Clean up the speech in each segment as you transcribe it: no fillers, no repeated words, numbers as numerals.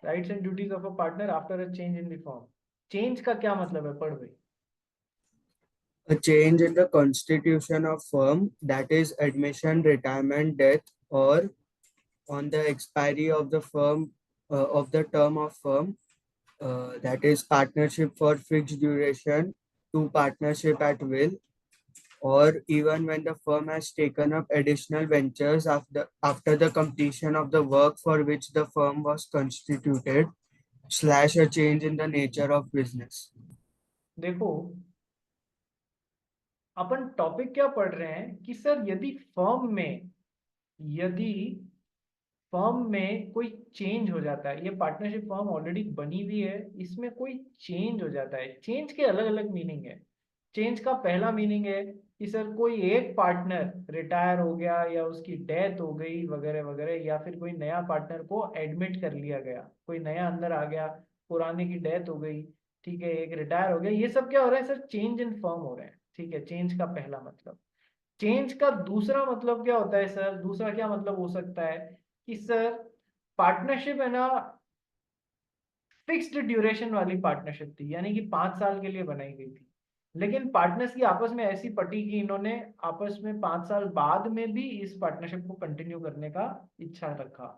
Rights and duties of a partner after a change in the firm. Change का क्या मतलब है, पढ़ भाई। A change in the constitution of firm, that is admission, retirement, death, or on the expiry of the firm of the term of firm, that is partnership for fixed duration to partnership at will, or even when the firm has taken up additional ventures after the completion of the work for which the firm was constituted, slash a change in the nature of business. देखो, अपन topic क्या पढ़ रहे हैं कि sir यदि firm में कोई change हो जाता है, ये पार्टनरशिप फर्म ऑलरेडी बनी हुई है, इसमें कोई चेंज हो जाता है। चेंज के अलग अलग मीनिंग है। चेंज का पहला मीनिंग है कि सर कोई एक पार्टनर रिटायर हो गया या उसकी डेथ हो गई वगैरह वगैरह, या फिर कोई नया पार्टनर को एडमिट कर लिया गया, कोई नया अंदर आ गया, पुराने की डेथ हो गई, ठीक है, एक रिटायर हो गया, ये सब क्या हो रहा है सर, चेंज इन फर्म हो रहे हैं। ठीक है, चेंज का पहला मतलब। चेंज का दूसरा मतलब क्या होता है सर, दूसरा क्या मतलब हो सकता है कि सर पार्टनरशिप है ना, फिक्स्ड ड्यूरेशन वाली पार्टनरशिप थी, यानी कि 5 साल के लिए बनाई गई थी, लेकिन पार्टनर्स की आपस में ऐसी पटी कि इन्होंने आपस में 5 साल बाद में भी इस पार्टनरशिप को कंटिन्यू करने का इच्छा रखा।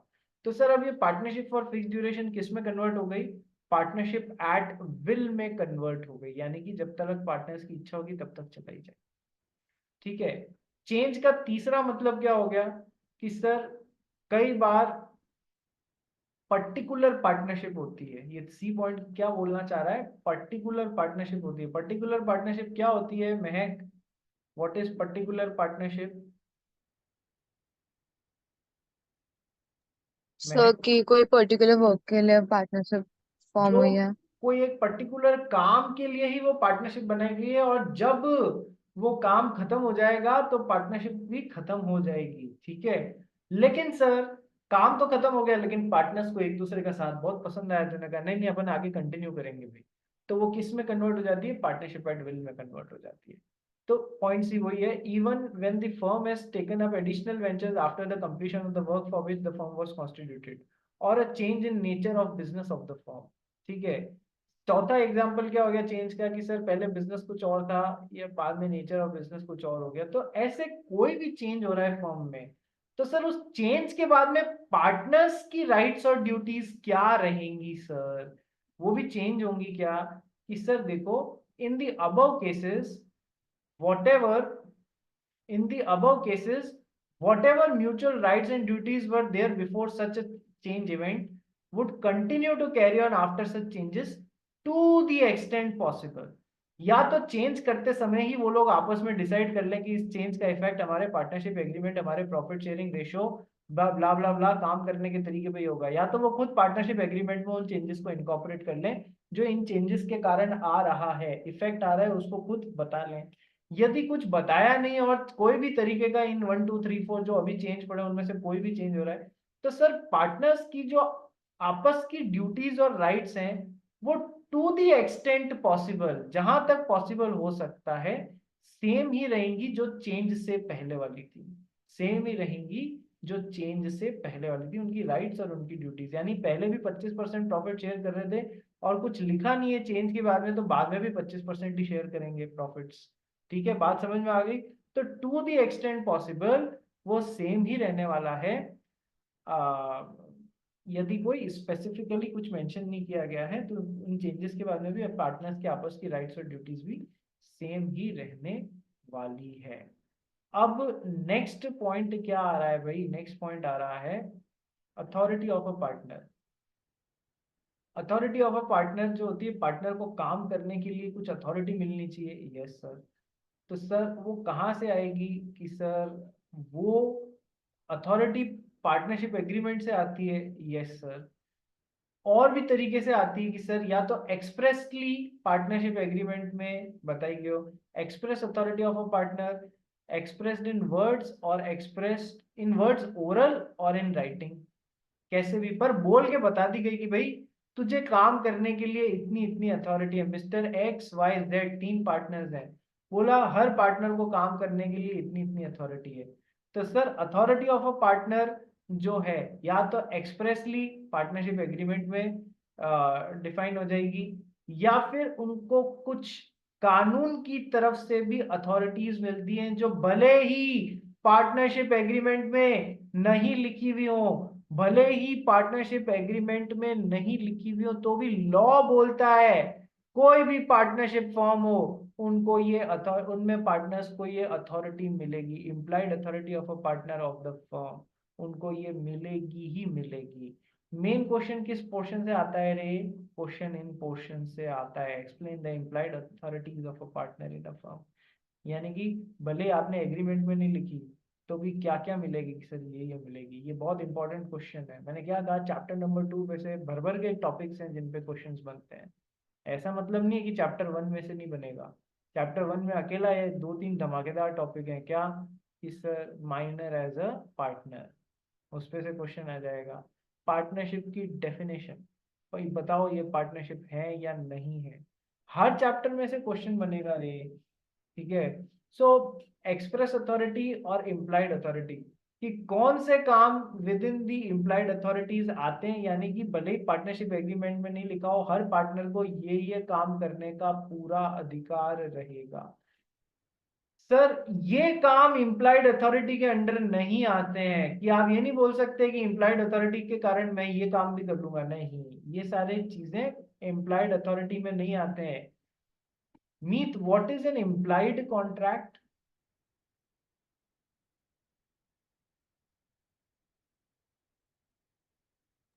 तो सर अब ये पार्टनरशिप फॉर फिक्स ड्यूरेशन किस में कन्वर्ट हो गई, पार्टनरशिप एट विल में कन्वर्ट हो गई, यानी कि जब तक पार्टनर्स की इच्छा होगी तब तक चलाई जाए। ठीक है। चेंज का तीसरा मतलब क्या हो गया कि सर कई बार पर्टिकुलर पार्टनरशिप होती है, ये सी पॉइंट क्या बोलना चाह रहा है, पर्टिकुलर पार्टनरशिप होती है। पर्टिकुलर पार्टनरशिप क्या होती है महक, what is particular partnership sir महक? की कोई पर्टिकुलर वर्क के लिए पार्टनरशिप फॉर्म जो हुई है। कोई एक पर्टिकुलर काम के लिए ही वो पार्टनरशिप बनाई गई है, और जब वो काम खत्म हो जाएगा तो पार्टनरशिप भी खत्म हो जाएगी। ठीक है, लेकिन सर काम तो खत्म हो गया, लेकिन पार्टनर्स को एक दूसरे का साथ बहुत पसंद आया, तो उन्होंने कहा नहीं नहीं अपन आगे कंटिन्यू करेंगे भाई। तो वो किस में कन्वर्ट हो जाती है, पार्टनरशिप एट विल में कन्वर्ट हो जाती है। तो पॉइंट सी वही है, even when the firm has taken up additional ventures after the completion of the work for which the firm was constituted, और a change in nature of business of the firm. ठीक है। चौथा example क्या हो गया change का कि sir पहले बिजनेस कुछ और था, या बाद में नेचर ऑफ बिजनेस कुछ और हो गया। तो ऐसे कोई भी चेंज हो रहा है फर्म में, तो सर उस चेंज के बाद में पार्टनर्स की राइट्स और ड्यूटीज क्या रहेंगी सर, वो भी चेंज होंगी क्या? कि सर देखो, in the above cases whatever in the above cases, whatever mutual rights and duties were there before such a change event would continue to carry on after such changes to the extent possible। या तो change करते समय ही वो लोग आपस में decide कर लें कि इस चेंज का इफेक्ट हमारे पार्टनरशिप एग्रीमेंट, हमारे प्रॉफिट शेयरिंग रेशो, ब्ला ब्ला ब्ला ब्ला काम करने के तरीके पे ही होगा, या तो वो खुद पार्टनरशिप एग्रीमेंट में उन चेंजेस को इनकॉर्पोरेट कर लें जो इन चेंजेस के कारण आ रहा है, इफेक्ट आ रहा है, उसको खुद बता लें। यदि कुछ बताया नहीं और कोई भी तरीके का इन 1 2 3 4 जो अभी चेंज पड़े उनमें से कोई भी चेंज हो रहा है, तो सर पार्टनर्स की जो आपस की ड्यूटीज और राइट्स हैं वो टू दी एक्सटेंट पॉसिबल, जहां तक पॉसिबल हो सकता है, सेम ही रहेंगी जो चेंज से पहले वाली थी। सेम ही रहेंगी जो चेंज से पहले वाली थी, उनकी राइट्स और उनकी ड्यूटीज। यानी पहले भी 25% प्रॉफिट शेयर कर रहे थे, और कुछ लिखा नहीं है चेंज के बाद में, तो बाद में भी 25% ही शेयर करेंगे प्रॉफिट्स। ठीक है, बात समझ में आ गई? तो टू दी एक्सटेंट पॉसिबल वो सेम ही रहने वाला है, आ, यदि कोई स्पेसिफिकली कुछ मेंशन नहीं किया गया है, तो इन चेंजेस के बाद में भी पार्टनर्स के आपस की राइट्स और ड्यूटीज भी सेम ही रहने वाली है। अब नेक्स्ट पॉइंट क्या आ रहा है भाई, नेक्स्ट पॉइंट आ रहा है authority of a partner. Authority of a partner जो होती है, पार्टनर को काम करने के लिए कुछ अथॉरिटी मिलनी चाहिए। Yes sir. तो सर वो कहाँ से आएगी कि सर वो अथॉरिटी पार्टनरशिप एग्रीमेंट से आती है। Yes sir. और भी तरीके से आती है कि सर या तो एक्सप्रेसली पार्टनरशिप एग्रीमेंट में बताई गई हो, express authority of a partner, expressed in words, और एक्सप्रेस्ड इन वर्ड्स ओरल और इन राइटिंग, कैसे भी पर बोल के बता दी गई कि भाई तुझे काम करने के लिए इतनी इतनी अथॉरिटी है। Mister X Y Z 3 partners हैं, बोला हर पार्टनर को काम करने के लिए इतनी इतनी अथॉरिटी है। तो sir authority of a partner जो है या तो एक्सप्रेसली पार्टनरशिप एग्रीमेंट में डिफाइन हो जाएगी, या फिर उनको कुछ कानून की तरफ से भी अथॉरिटीज मिलती हैं जो भले ही पार्टनरशिप एग्रीमेंट में नहीं लिखी हुई हो, भले ही पार्टनरशिप एग्रीमेंट में नहीं लिखी हुई हो, तो भी लॉ बोलता है कोई भी पार्टनरशिप फॉर्म हो उनको ये उनमें पार्टनर्स को ये अथॉरिटी मिलेगी, implied authority of a partner of the firm, उनको ये मिलेगी ही मिलेगी। मेन क्वेश्चन किस पोर्शन से आता है रे? क्वेश्चन इन पोर्शन से आता है, explain the implied authorities of a partner in a firm. यानी कि भले आपने एग्रीमेंट में नहीं लिखी तो भी क्या क्या मिलेगी कि सर ये मिलेगी। ये बहुत इंपॉर्टेंट क्वेश्चन है। मैंने क्या कहा, चैप्टर नंबर 2 में से भर भर के टॉपिक्स हैं जिन पे क्वेश्चंस बनते हैं। ऐसा मतलब नहीं है कि चैप्टर 1 में से नहीं बनेगा। चैप्टर 1 में अकेला ये 2-3 धमाकेदार टॉपिक हैं। क्या? कि sir minor as a partner, उस पे से क्वेश्चन आ जाएगा। पार्टनरशिप की डेफिनेशन, भाई बताओ ये पार्टनरशिप है या नहीं है, हर चैप्टर में से क्वेश्चन बनेगा रे। ठीक है। सो एक्सप्रेस अथॉरिटी और इम्प्लाइड अथॉरिटी, कि कौन से काम with in the implied authorities आते हैं, यानी कि भले ही पार्टनरशिप एग्रीमेंट में नहीं लिखा हो, हर पार्टनर को ये काम करने का पूरा अधिकार रहेगा। सर ये काम इम्प्लाइड अथॉरिटी के अंडर नहीं आते हैं, कि आप ये नहीं बोल सकते कि इम्प्लाइड अथॉरिटी के कारण मैं ये काम भी कर लूंगा, नहीं, ये सारी चीजें इम्प्लाइड अथॉरिटी में नहीं आते हैं। Meet what is an implied contract?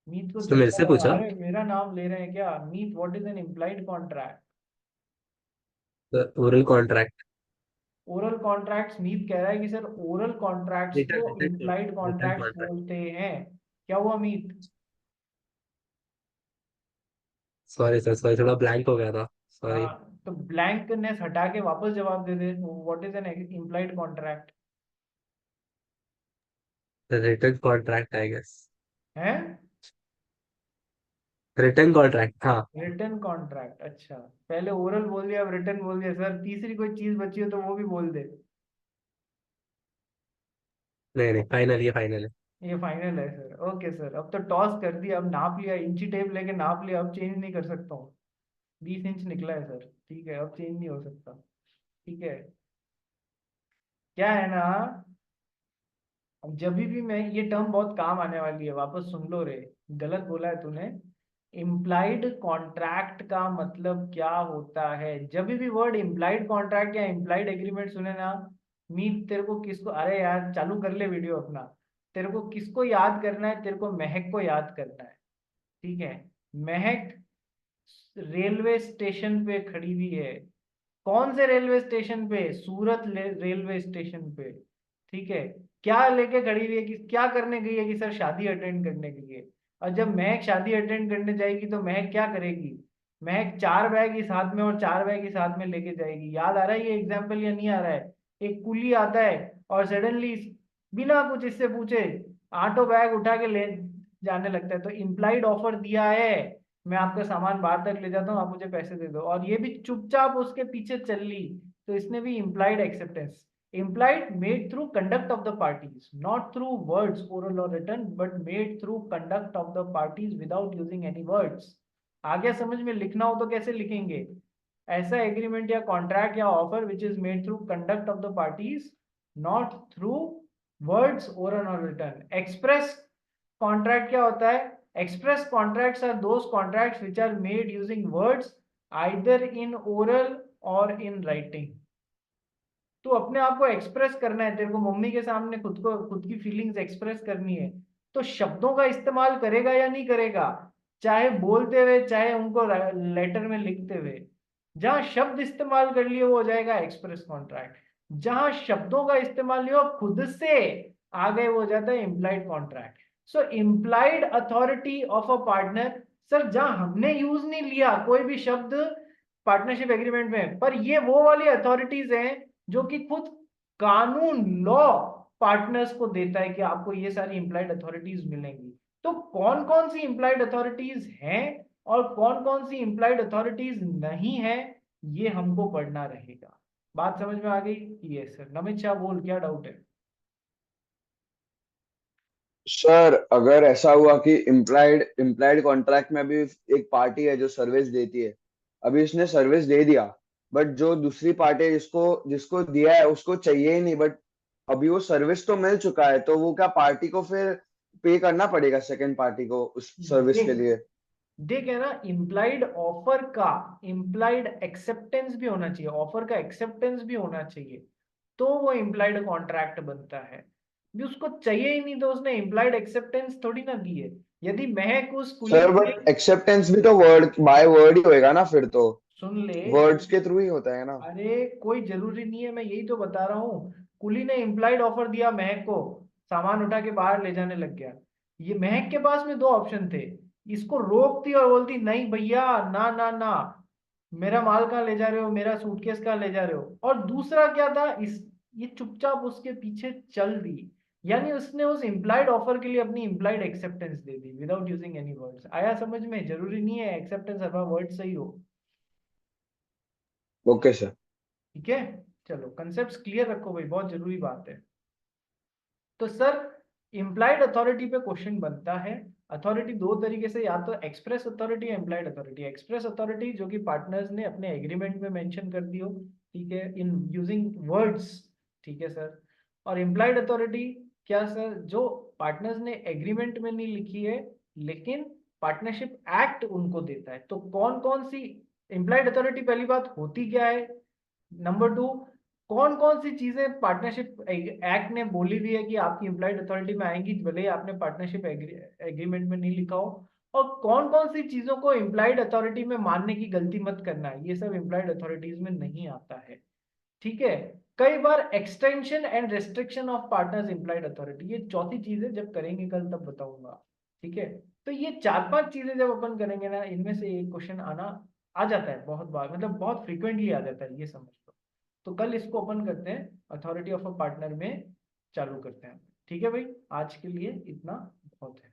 Meet को तो मेरे चलता से है, पूछा। अरे मेरा नाम ले रहे हैं क्या? Meet what is an implied contract? Oral contract. Oral contracts, Meet कह रहा है कि सर ओरल कॉन्ट्रैक्ट्स रिटर्न को written implied written contracts contract. बोलते हैं। क्या हुआ मीत? सॉरी सर, सॉरी, थोड़ा ब्लैंक हो गया था, सॉरी। हाँ, तो ब्लैंकनेस हटा के वापस जवाब दे दे, what is an implied contract? Written contract I guess. है रिटर्न कॉन्ट्रैक्ट, हाँ। Written contract. अच्छा, पहले ओरल बोल दिया, अब रिटन बोल दिया। सर तीसरी कोई चीज बची हो तो वो भी बोल दे। नहीं नहीं, फाइनल, ये फाइनल है। ये फाइनल है सर। ओके सर, अब तो टॉस कर दिया, अब नाप लिया, इंची टेप लेके नाप लिया, अब चेंज नहीं कर सकता हूँ। 20 इंच निकला है सर, ठीक है, अब चेंज नहीं हो सकता। ठीक है। क्या है ना, अब जब भी मैं ये टर्म बहुत काम आने वाली है, वापस सुन लो रे, गलत बोला है तूने। इम्प्लाइड कॉन्ट्रैक्ट का मतलब क्या होता है? जब भी वर्ड इम्प्लाइड कॉन्ट्रैक्ट या इम्प्लाइड एग्रीमेंट सुने ना, मीत तेरे को किसको, अरे यार चालू कर ले वीडियो अपना, तेरे को किसको याद करना है? तेरे को महक को याद करना है। ठीक है। महक रेलवे स्टेशन पे खड़ी हुई है। कौन से रेलवे स्टेशन पे? सूरत रेलवे स्टेशन पे। ठीक है। क्या लेके खड़ी हुई है, कि क्या करने गई है? कि सर शादी अटेंड करने गई है। और जब महक शादी अटेंड करने जाएगी तो महक क्या करेगी? महक 4 बैग ही साथ में और 4 बैग ही साथ में लेके जाएगी। याद आ रहा है ये एग्जाम्पल या नहीं आ रहा है? एक कुली आता है और सडनली बिना कुछ इससे पूछे 8 बैग उठा के ले जाने लगता है। तो इम्प्लाइड ऑफर दिया है, मैं आपका सामान बाहर तक ले जाता हूँ, आप मुझे पैसे दे दो, और ये भी चुपचाप उसके पीछे चल ली, तो इसने भी implied acceptance. Implied made through conduct of the parties, not through words oral और written, but made through conduct of the parties without using any words. आगे समझ में लिखना हो तो कैसे लिखेंगे? ऐसा एग्रीमेंट या कॉन्ट्रैक्ट या offer which is made through conduct of the parties, not through words oral और रिटन। एक्सप्रेस कॉन्ट्रैक्ट क्या होता है? Express contracts are those contracts which are made using words either in oral or in writing. तो अपने आप को express करना है, तेरे को मम्मी के सामने खुद की फीलिंग्स एक्सप्रेस करनी है, तो शब्दों का इस्तेमाल करेगा या नहीं करेगा? चाहे बोलते हुए, चाहे उनको लेटर में लिखते हुए। जहां शब्द इस्तेमाल कर लिए वो हो जाएगा एक्सप्रेस कॉन्ट्रैक्ट। जहां शब्दों का इस्तेमाल नहीं हो, खुद से आ गए, वो हो जाता है implied contract. So implied authority of a partner, sir जहां हमने यूज नहीं लिया कोई भी शब्द पार्टनरशिप एग्रीमेंट में, पर ये वो वाली अथॉरिटीज हैं जो कि खुद कानून, लॉ पार्टनर्स को देता है कि आपको ये सारी इंप्लाइड अथॉरिटीज मिलेंगी। तो कौन कौन सी इंप्लाइड अथॉरिटीज हैं और कौन कौन सी इंप्लाइड अथॉरिटीज नहीं है, ये हमको पढ़ना रहेगा। बात समझ में आ गई? Yes sir. नमित शाह बोल, क्या डाउट है? सर अगर ऐसा हुआ कि इम्प्लाइड इम्प्लाइड कॉन्ट्रैक्ट में अभी एक पार्टी है जो सर्विस देती है, अभी इसने सर्विस दे दिया, बट जो दूसरी पार्टी है जिसको जिसको दिया है उसको चाहिए ही नहीं, बट अभी वो सर्विस तो मिल चुका है, तो वो क्या पार्टी को फिर पे करना पड़ेगा सेकंड पार्टी को उस सर्विस के देख लिए? देख है ना, इम्प्लाइड ऑफर का इम्प्लाइड एक्सेप्टेंस भी होना चाहिए, ऑफर का एक्सेप्टेंस भी होना चाहिए, तो वो इम्प्लाइड कॉन्ट्रैक्ट बनता है। भी उसको चाहिए ही नहीं तो उसने इम्प्लाइड एक्सेप्टेंस थोड़ी ना दी है। यदि महक उस कुली सर के, बट एक्सेप्टेंस भी तो वर्ड बाय वर्ड ही होएगा ना, फिर तो सुन ले, वर्ड्स के थ्रू ही होता है ना। अरे कोई जरूरी नहीं है, मैं यही तो बता रहा हूँ। कुली ने इम्प्लाइड ऑफर दिया महक को, सामान उठा के बाहर ले जाने लग गया। ये महक के पास में दो ऑप्शन थे, इसको रोकती और बोलती नहीं भैया, ना ना ना, मेरा माल कहाँ ले जा रहे हो, मेरा सूटकेस कहाँ ले जा रहे हो। और दूसरा क्या था, इस ये चुपचाप उसके पीछे चल दी। यानी उसने उस इम्प्लाइड ऑफर के लिए अपनी इम्प्लाइड एक्सेप्टेंस दे दी विदाउट यूजिंग एनी वर्ड्स। आया समझ में? जरूरी नहीं है एक्सेप्टेंस हर बार वर्ड सही हो। Okay sir. ठीक है, चलो कंसेप्ट क्लियर रखो भाई, बहुत जरूरी बात है। तो सर, इम्प्लाइड अथॉरिटी पे क्वेश्चन बनता है। अथॉरिटी दो तरीके से, या तो एक्सप्रेस अथॉरिटी या इम्प्लाइड अथॉरिटी। एक्सप्रेस अथॉरिटी जो कि पार्टनर्स ने अपने एग्रीमेंट में मेंशन कर दी हो, ठीक है, इन यूजिंग वर्ड्स, ठीक है सर। और इम्प्लाइड अथॉरिटी क्या सर, जो पार्टनर्स ने एग्रीमेंट में नहीं लिखी है लेकिन पार्टनरशिप एक्ट उनको देता है। तो कौन कौन सी इम्प्लाइड अथॉरिटी, पहली बात होती क्या है, नंबर टू, कौन कौन सी चीजें पार्टनरशिप एक्ट ने बोली हुई है कि आपकी इम्प्लॉयड अथॉरिटी में आएंगी भले ही आपने पार्टनरशिप एग्रीमेंट में नहीं लिखा हो। और कौन कौन सी चीजों को इम्प्लॉयड अथॉरिटी में मानने की गलती मत करना है, ये सब इम्प्लॉयड अथॉरिटीज में नहीं आता है। ठीक है, कई बार extension and restriction of partners employed authority, ये चौथी चीज है, जब करेंगे कल तब बताऊंगा। ठीक है, तो ये चार पांच चीजें जब अपन करेंगे ना, इनमें से एक क्वेश्चन आना आ जाता है बहुत बार, मतलब बहुत फ्रिक्वेंटली आ जाता है, ये समझ लो। तो कल इसको अपन करते हैं, अथॉरिटी ऑफ अ पार्टनर में चालू करते हैं। ठीक है भाई, आज के लिए इतना बहुत है।